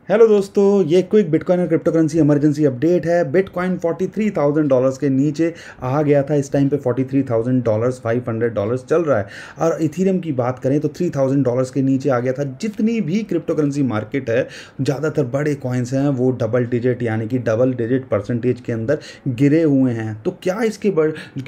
Hello दोस्तों, ये quick bitcoin और क्रिप्टो करेंसी इमरजेंसी अपडेट है। बिटकॉइन $43,000 के नीचे आ गया था। इस टाइम पे $43,000 $500 चल रहा है। और इथीरियम की बात करें तो $3,000 के नीचे आ गया था। जितनी भी क्रिप्टो करेंसी मार्केट है, ज़्यादातर बड़े कॉइन्स हैं वो डबल डिजिट यानी कि डबल डिजिट परसेंटेज के अंदर गिरे हुए हैं। तो क्या इसके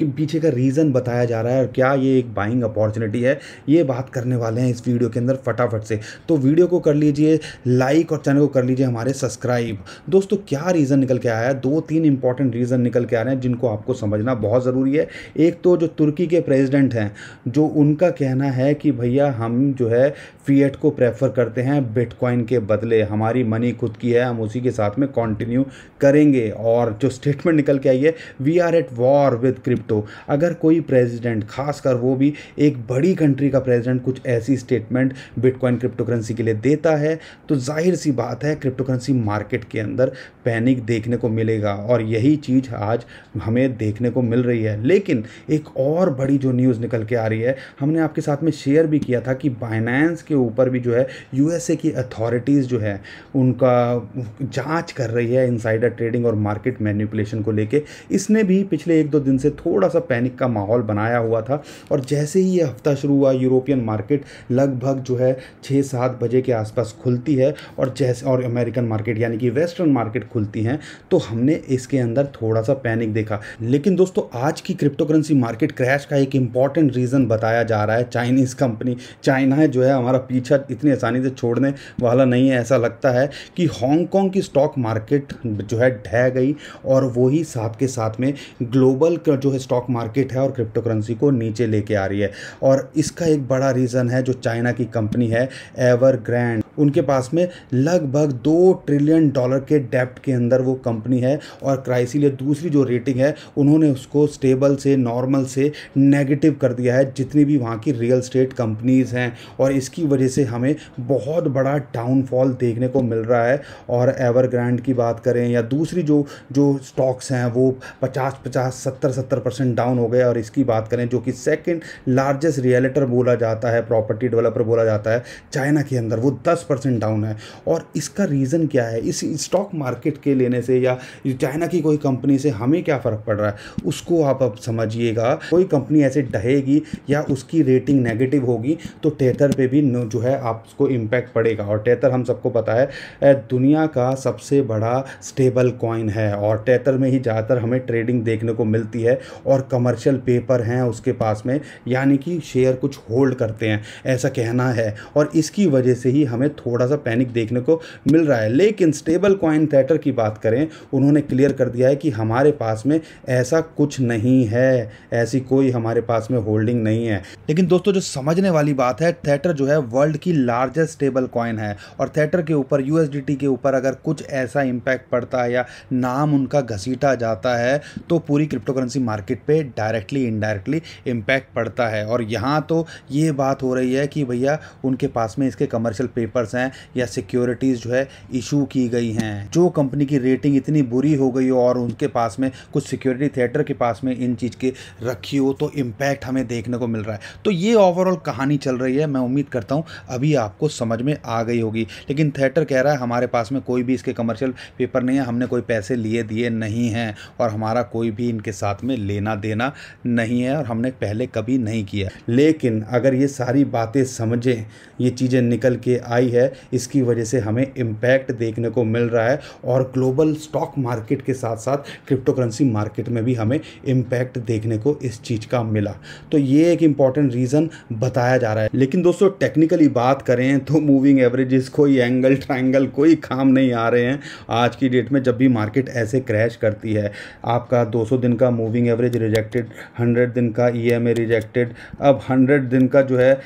पीछे का रीज़न बताया जा रहा है और क्या ये एक बाइंग अपॉर्चुनिटी है, ये बात करने वाले हैं इस वीडियो के अंदर फटाफट से। तो वीडियो को कर लीजिए लाइक और चैनल को कर लीजिए हमारे सब्सक्राइब। दोस्तों, क्या रीज़न निकल के आया है? दो तीन इंपॉर्टेंट रीज़न निकल के आ रहे हैं जिनको आपको समझना बहुत ज़रूरी है। एक तो जो तुर्की के प्रेसिडेंट हैं, जो उनका कहना है कि भैया हम जो है फिएट को प्रेफर करते हैं बिटकॉइन के बदले, हमारी मनी खुद की है, हम उसी के साथ में कंटिन्यू करेंगे। और जो स्टेटमेंट निकल के आई है, we are at war with crypto. अगर कोई प्रेसिडेंट, खासकर वो भी एक बड़ी कंट्री का प्रेसिडेंट, कुछ ऐसी स्टेटमेंट बिटकॉइन क्रिप्टो करेंसी के लिए देता है तो जाहिर सी बात है क्रिप्टो करेंसी मार्केट के अंदर पैनिक देखने को मिलेगा। और यही चीज़ आज हमें देखने को मिल रही है। लेकिन एक और बड़ी जो न्यूज़ निकल के आ रही है, हमने आपके साथ में शेयर भी किया था कि बाइनेंस के ऊपर भी जो है यूएसए की अथॉरिटीज़ जो है उनका जांच कर रही है इनसाइडर ट्रेडिंग और मार्केट मैनिपुलेशन को लेके। इसने भी पिछले एक दो दिन से थोड़ा सा पैनिक का माहौल बनाया हुआ था। और जैसे ही ये हफ्ता शुरू हुआ, यूरोपियन मार्केट लगभग जो है 6-7 बजे के आसपास खुलती है और अमेरिकन मार्केट यानी कि वेस्टर्न मार्केट खुलती हैं, तो हमने इसके अंदर थोड़ा सा पैनिक देखा। लेकिन दोस्तों, आज की क्रिप्टो करेंसी मार्केट क्रैश का एक इंपॉर्टेंट रीज़न बताया जा रहा है चाइनीज़ कंपनी। चाइना है जो है हमारा पीछा इतनी आसानी से छोड़ने वाला नहीं है। ऐसा लगता है कि हांगकांग की स्टॉक मार्केट जो है ढह गई और वही साथ के साथ में ग्लोबल का जो है स्टॉक मार्केट है और क्रिप्टो करेंसी को नीचे लेके आ रही है। और इसका एक बड़ा रीज़न है जो चाइना की कंपनी है एवरग्रैंड। उनके पास में लगभग $2 ट्रिलियन के डेप्ट के अंदर वो कंपनी है। और इसीलिए दूसरी जो रेटिंग है उन्होंने उसको स्टेबल से नॉर्मल से नेगेटिव कर दिया है, जितनी भी वहाँ की रियल स्टेट कंपनीज़ हैं। और इसकी वजह से हमें बहुत बड़ा डाउनफॉल देखने को मिल रहा है। और एवरग्रैंड की बात करें या दूसरी जो जो स्टॉक्स हैं वो 50-50 70% डाउन हो गए। और इसकी बात करें जो कि सेकंड लार्जेस्ट रियलिटर बोला जाता है, प्रॉपर्टी डेवलपर बोला जाता है चाइना के अंदर, वो 10% डाउन है। और इसका रीज़न क्या है? इस स्टॉक मार्केट के लेने से या चाइना की कोई कंपनी से हमें क्या फ़र्क पड़ रहा है, उसको आप अब समझिएगा। कोई कंपनी ऐसे ढहेगी या उसकी रेटिंग नेगेटिव होगी तो टेथर पे भी जो है आपको इम्पैक्ट पड़ेगा। और टेथर हम सबको पता है दुनिया का सबसे बड़ा स्टेबल कॉइन है और टेथर में ही ज़्यादातर हमें ट्रेडिंग देखने को मिलती है। और कमर्शियल पेपर हैं उसके पास में, यानी कि शेयर कुछ होल्ड करते हैं, ऐसा कहना है। और इसकी वजह से ही हमें थोड़ा सा पैनिक देखने को मिल रहा है। लेकिन स्टेबल कॉइन टेथर की बात करें, उन्होंने क्लियर कर दिया है कि हमारे पास में ऐसा कुछ नहीं है, ऐसी कोई हमारे पास में होल्डिंग नहीं है। लेकिन दोस्तों, जो समझने वाली बात है, टेथर जो है वर्ल्ड की लार्जेस्ट स्टेबल कॉइन है। और टेथर के ऊपर, यूएसडीटी के ऊपर अगर कुछ ऐसा इंपैक्ट पड़ता है या नाम उनका घसीटा जाता है तो पूरी क्रिप्टो करेंसी मार्केट पे डायरेक्टली इनडायरेक्टली इम्पैक्ट पड़ता है। और यहाँ तो ये बात हो रही है कि भैया उनके पास में इसके कमर्शियल पेपर्स हैं या सिक्योरिटीज़ जो है इशू की गई हैं। जो कंपनी की रेटिंग इतनी बुरी हो गई हो और उनके पास में कुछ सिक्योरिटी थिएटर के पास में इन चीज़ की रखी हो तो इम्पैक्ट हमें देखने को मिल रहा है। तो ये ओवरऑल कहानी चल रही है। मैं उम्मीद करता हूँ अभी आपको समझ में आ गई होगी। लेकिन थिएटर कह रहा है हमारे पास में कोई भी इसके कमर्शियल पेपर नहीं है, हमने कोई पैसे लिए दिए नहीं हैं और हमारा कोई भी इनके साथ में लेना देना नहीं है और हमने पहले कभी नहीं किया। लेकिन अगर ये सारी बातें समझें, ये चीज़ें निकल के आई है, इसकी वजह से हमें इम्पैक्ट देखने को मिल रहा है। और ग्लोबल स्टॉक मार्केट के साथ साथ क्रिप्टो करेंसी मार्केट में भी हमें इम्पैक्ट देखने को इस चीज़ का मिला। तो ये एक इम्पॉर्टेंट रीज़न बताया जा रहा है। लेकिन दोस्तों, टेक्निकली बात करें तो मूविंग एवरेजेस, कोई एंगल ट्रायंगल कोई काम नहीं आ रहे हैं आज की डेट में। जब भी मार्केट ऐसे क्रैश करती है, आपका 200 दिन का मूविंग एवरेज रिजेक्टेड, 100 दिन का ईएमए रिजेक्टेड, अब 100 दिन का जो है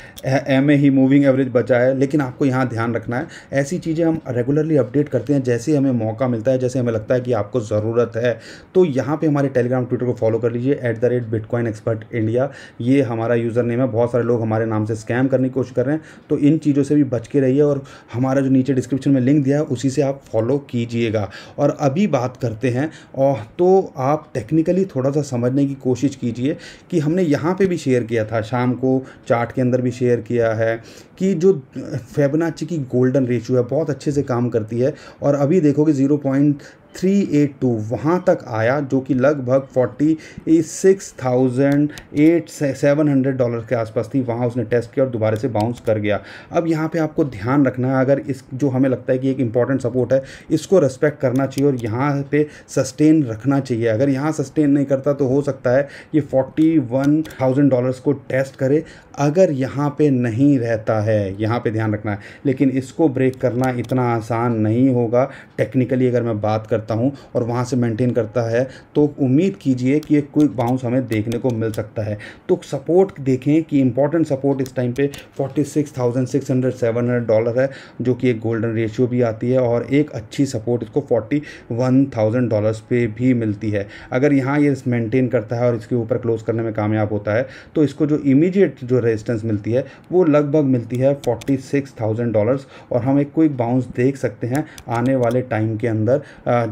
एमए ही मूविंग एवरेज बचा है। लेकिन आपको यहाँ ध्यान रखना है, ऐसी चीज़ें हम रेगुलरली अपडेट करते हैं जैसे हमें मौका मिलता है, जैसे हमें लगता है कि आपको ज़रूरत है। तो यहाँ पे हमारे टेलीग्राम ट्विटर को फॉलो कर लीजिए @bitcoinexpertindia, ये हमारा यूज़र नेम है। बहुत सारे लोग हमारे नाम से स्कैम करने की कोशिश कर रहे हैं, तो इन चीज़ों से भी बच के रहिए। और हमारा जो नीचे डिस्क्रिप्शन में लिंक दिया है उसी से आप फॉलो कीजिएगा। और अभी बात करते हैं, और तो आप टेक्निकली थोड़ा सा समझने की कोशिश कीजिए कि हमने यहाँ पे भी शेयर किया था, शाम को चार्ट के अंदर भी शेयर किया है कि जो फिबोनाची की गोल्डन रेशियो है, बहुत अच्छे से काम करती है। और अभी देखोगे 0.382 वहाँ तक आया, जो कि लगभग $46,700 के आसपास थी। वहाँ उसने टेस्ट किया और दोबारा से बाउंस कर गया। अब यहाँ पे आपको ध्यान रखना है, अगर इस जो हमें लगता है कि एक इंपॉर्टेंट सपोर्ट है, इसको रेस्पेक्ट करना चाहिए और यहाँ पे सस्टेन रखना चाहिए। अगर यहाँ सस्टेन नहीं करता तो हो सकता है ये $41,000 को टेस्ट करे। अगर यहाँ पे नहीं रहता है, यहाँ पे ध्यान रखना है, लेकिन इसको ब्रेक करना इतना आसान नहीं होगा। टेक्निकली अगर मैं बात करता हूँ और वहाँ से मेंटेन करता है तो उम्मीद कीजिए कि एक क्विक बाउंस हमें देखने को मिल सकता है। तो सपोर्ट देखें कि इंपॉर्टेंट सपोर्ट इस टाइम पे $46,600-700 है, जो कि एक गोल्डन रेशियो भी आती है, और एक अच्छी सपोर्ट इसको $41,000 पे भी मिलती है। अगर यहाँ ये मेंटेन करता है और इसके ऊपर क्लोज करने में कामयाब होता है तो इसको जो इमीडिएट जो रेजिस्टेंस मिलती है वो लगभग मिलती है $46,000, और हम एक क्विक बाउंस देख सकते हैं आने वाले टाइम के अंदर,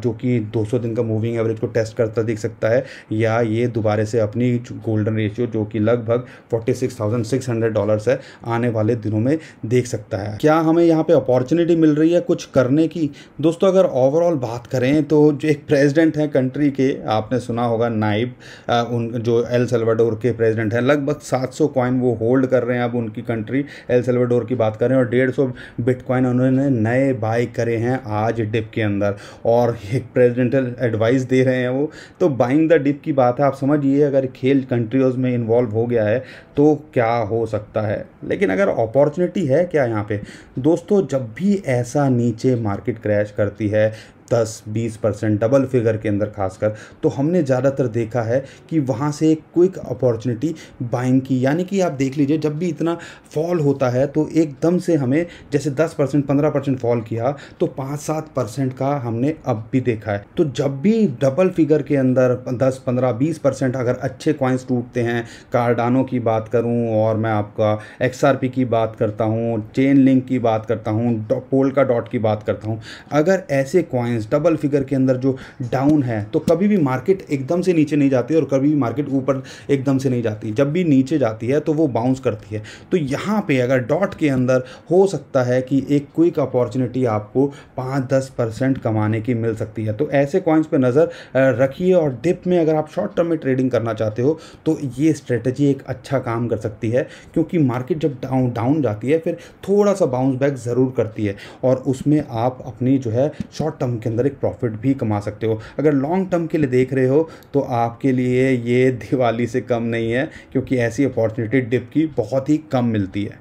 जो कि 200 दिन का मूविंग एवरेज को टेस्ट करता दिख सकता है, या ये दोबारा से अपनी गोल्डन रेशियो जो कि लगभग $46,600 है आने वाले दिनों में देख सकता है। क्या हमें यहाँ पे अपॉर्चुनिटी मिल रही है कुछ करने की? दोस्तों अगर ओवरऑल बात करें तो जो एक प्रेसिडेंट है कंट्री के, आपने सुना होगा नाइब, उन जो एल सल्वाडोर के प्रेसिडेंट हैं, लगभग 700 कॉइन वो होल्ड कर रहे हैं। अब उनकी कंट्री एल सल्वाडोर की बात करें और 150 बिटकॉइन उन्होंने नए बाय करे हैं आज डिप के अंदर, और एक प्रेसिडेंटल एडवाइस दे रहे हैं वो। तो बाइंग द डिप की बात है, आप समझिए अगर खेल कंट्रीज में इन्वॉल्व हो गया है तो क्या हो सकता है। लेकिन अगर अपॉर्चुनिटी है क्या यहाँ पे दोस्तों, जब भी ऐसा नीचे मार्केट क्रैश करती है 10-20% डबल फिगर के अंदर खासकर, तो हमने ज़्यादातर देखा है कि वहाँ से एक क्विक अपॉर्चुनिटी बाइंग की, यानी कि आप देख लीजिए जब भी इतना फॉल होता है तो एकदम से हमें जैसे 10% 15% फॉल किया तो 5-7% का हमने अब भी देखा है। तो जब भी डबल फिगर के अंदर 10-15-20% अगर अच्छे कॉइन्स टूटते हैं, कार्डानो की बात करूँ और मैं आपका XRP की बात करता हूँ, चेन लिंक की बात करता हूँ, पोल्का डॉट की बात करता हूँ, अगर ऐसे कॉइन्स डबल फिगर के अंदर जो डाउन है तो कभी भी मार्केट एकदम से नीचे नहीं जाती और कभी भी मार्केट ऊपर एकदम से नहीं जाती। जब भी नीचे जाती है तो वो बाउंस करती है। तो यहाँ पे अगर डॉट के अंदर हो सकता है कि एक क्विक अपॉर्चुनिटी आपको 5-10% कमाने की मिल सकती है। तो ऐसे कॉइन्स पे नज़र रखिए, और डिप में अगर आप शॉर्ट टर्म में ट्रेडिंग करना चाहते हो तो ये स्ट्रेटजी एक अच्छा काम कर सकती है, क्योंकि मार्केट जब डाउन जाती है फिर थोड़ा सा बाउंस बैक ज़रूर करती है, और उसमें आप अपनी जो है शॉर्ट टर्म के अंदर एक प्रॉफिट भी कमा सकते हो। अगर लॉन्ग टर्म के लिए देख रहे हो तो आपके लिए ये दिवाली से कम नहीं है, क्योंकि ऐसी अपॉर्चुनिटी डिप की बहुत ही कम मिलती है।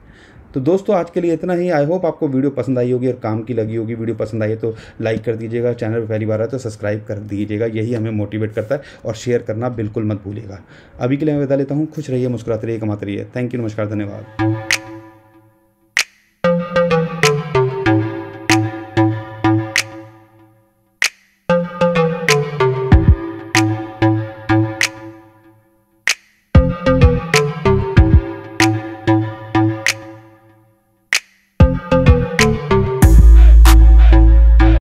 तो दोस्तों आज के लिए इतना ही। आई होप आपको वीडियो पसंद आई होगी और काम की लगी होगी। वीडियो पसंद आई है तो लाइक कर दीजिएगा, चैनल पर पहली बार है तो सब्सक्राइब कर दीजिएगा, यही हमें मोटिवेट करता है, और शेयर करना बिल्कुल मत भूलिएगा। अभी के लिए मैं बता लेता हूँ, खुश रहिए, मुस्कुराते रहिए, कमाते रहिए। थैंक यू, नमस्कार, धन्यवाद।